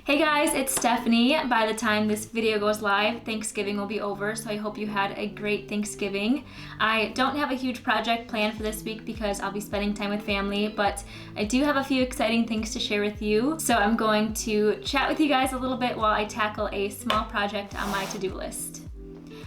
Hey guys, it's Stephanie. By the time this video goes live, Thanksgiving will be over, so I hope you had a great Thanksgiving. I don't have a huge project planned for this week because I'll be spending time with family, but I do have a few exciting things to share with you. So I'm going to chat with you guys a little bit while I tackle a small project on my to-do list.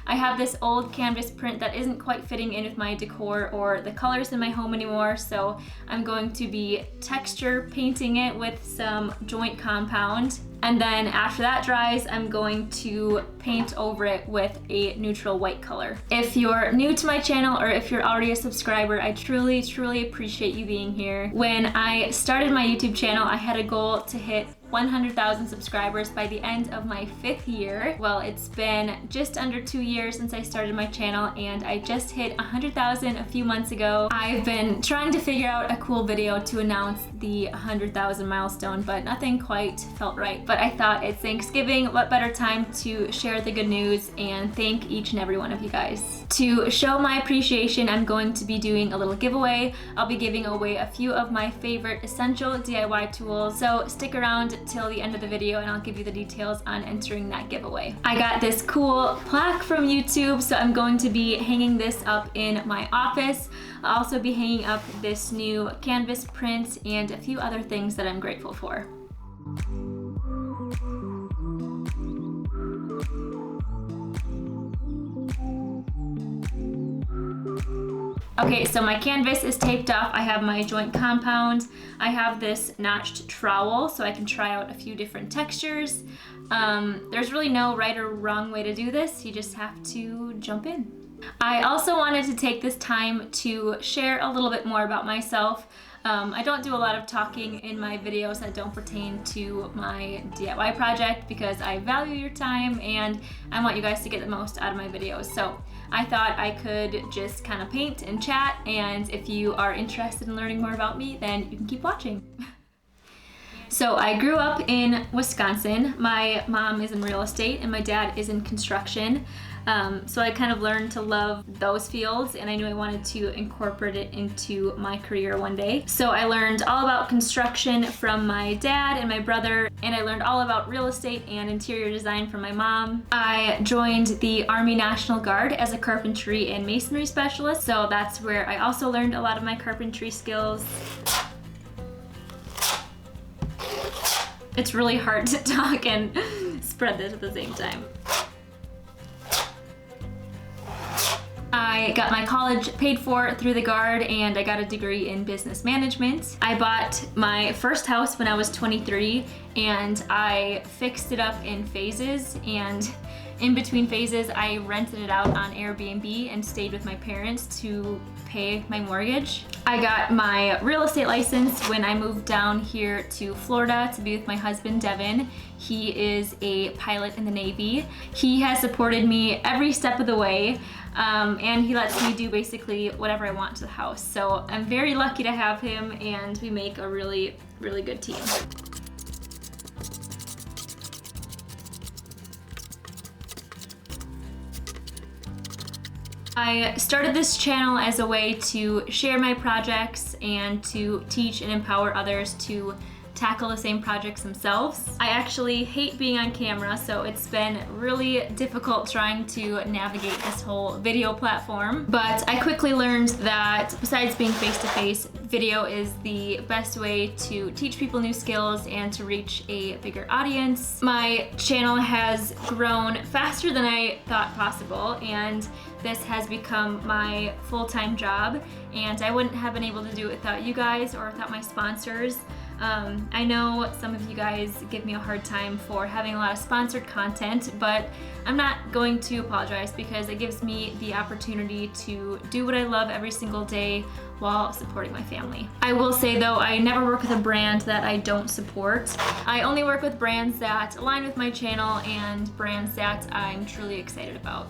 I have this old canvas print that isn't quite fitting in with my decor or the colors in my home anymore, so I'm going to be texture painting it with some joint compound. And then after that dries, I'm going to paint over it with a neutral white color. If you're new to my channel or if you're already a subscriber, I truly appreciate you being here. When I started my YouTube channel, I had a goal to hit 100,000 subscribers by the end of my 5th year. Well, it's been just under 2 years since I started my channel and I just hit 100,000 a few months ago. I've been trying to figure out a cool video to announce the 100,000 milestone, but nothing quite felt right. But I thought it's Thanksgiving, what better time to share the good news and thank each and every one of you guys. To show my appreciation, I'm going to be doing a little giveaway. I'll be giving away a few of my favorite essential DIY tools, so stick around till the end of the video and I'll give you the details on entering that giveaway. I got this cool plaque from YouTube, so I'm going to be hanging this up in my office. I'll also be hanging up this new canvas print and a few other things that I'm grateful for. Okay, so my canvas is taped off. I have my joint compound. I have this notched trowel so I can try out a few different textures. There's really no right or wrong way to do this. You just have to jump in. I also wanted to take this time to share a little bit more about myself. I don't do a lot of talking in my videos that don't pertain to my DIY project because I value your time and I want you guys to get the most out of my videos. So I thought I could just kind of paint and chat, and if you are interested in learning more about me, then you can keep watching. So I grew up in Wisconsin. My mom is in real estate and my dad is in construction. So I kind of learned to love those fields and I knew I wanted to incorporate it into my career one day. So I learned all about construction from my dad and my brother, and I learned all about real estate and interior design from my mom. I joined the Army National Guard as a carpentry and masonry specialist, so that's where I also learned a lot of my carpentry skills. It's really hard to talk and spread this at the same time. I got my college paid for through the Guard and I got a degree in business management. I bought my first house when I was 23 and I fixed it up in phases, and in between phases I rented it out on Airbnb and stayed with my parents to pay my mortgage. I got my real estate license when I moved down here to Florida to be with my husband Devin. He is a pilot in the Navy. He has supported me every step of the way. And he lets me do basically whatever I want to the house. So I'm very lucky to have him and we make a really good team. I started this channel as a way to share my projects and to teach and empower others to tackle the same projects themselves. I actually hate being on camera, so it's been really difficult trying to navigate this whole video platform. But I quickly learned that besides being face-to-face, video is the best way to teach people new skills and to reach a bigger audience. My channel has grown faster than I thought possible, and this has become my full-time job, and I wouldn't have been able to do it without you guys or without my sponsors. I know some of you guys give me a hard time for having a lot of sponsored content, but I'm not going to apologize because it gives me the opportunity to do what I love every single day while supporting my family. I will say though, I never work with a brand that I don't support. I only work with brands that align with my channel and brands that I'm truly excited about.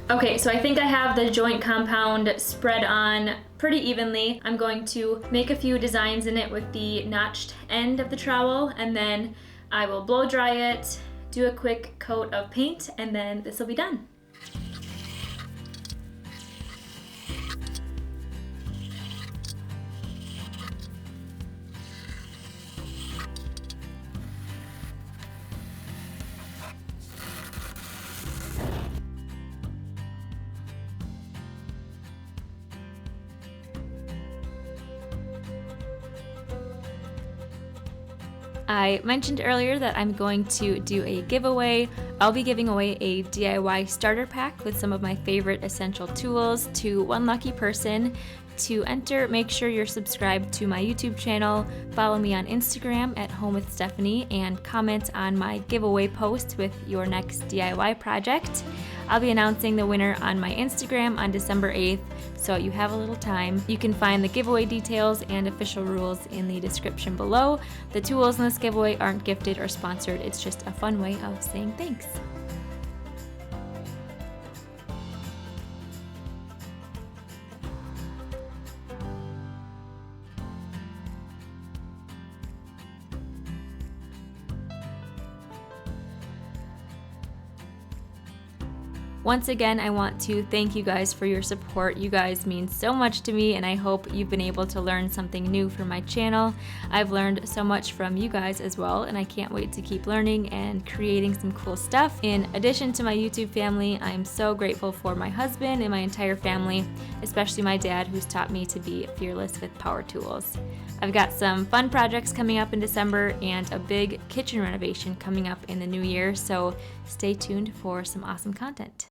Okay, so I think I have the joint compound spread on pretty evenly. I'm going to make a few designs in it with the notched end of the trowel, and then I will blow dry it, do a quick coat of paint, and then this will be done. I mentioned earlier that I'm going to do a giveaway. I'll be giving away a DIY starter pack with some of my favorite essential tools to one lucky person. To enter, make sure you're subscribed to my YouTube channel, follow me on Instagram at Home with Stephanie, and comment on my giveaway post with your next DIY project. I'll be announcing the winner on my Instagram on December 8th, so you have a little time. You can find the giveaway details and official rules in the description below. The tools in this giveaway aren't gifted or sponsored, it's just a fun way of saying thanks. Once again, I want to thank you guys for your support. You guys mean so much to me, and I hope you've been able to learn something new from my channel. I've learned so much from you guys as well, and I can't wait to keep learning and creating some cool stuff. In addition to my YouTube family, I'm so grateful for my husband and my entire family, especially my dad, who's taught me to be fearless with power tools. I've got some fun projects coming up in December and a big kitchen renovation coming up in the new year, so stay tuned for some awesome content.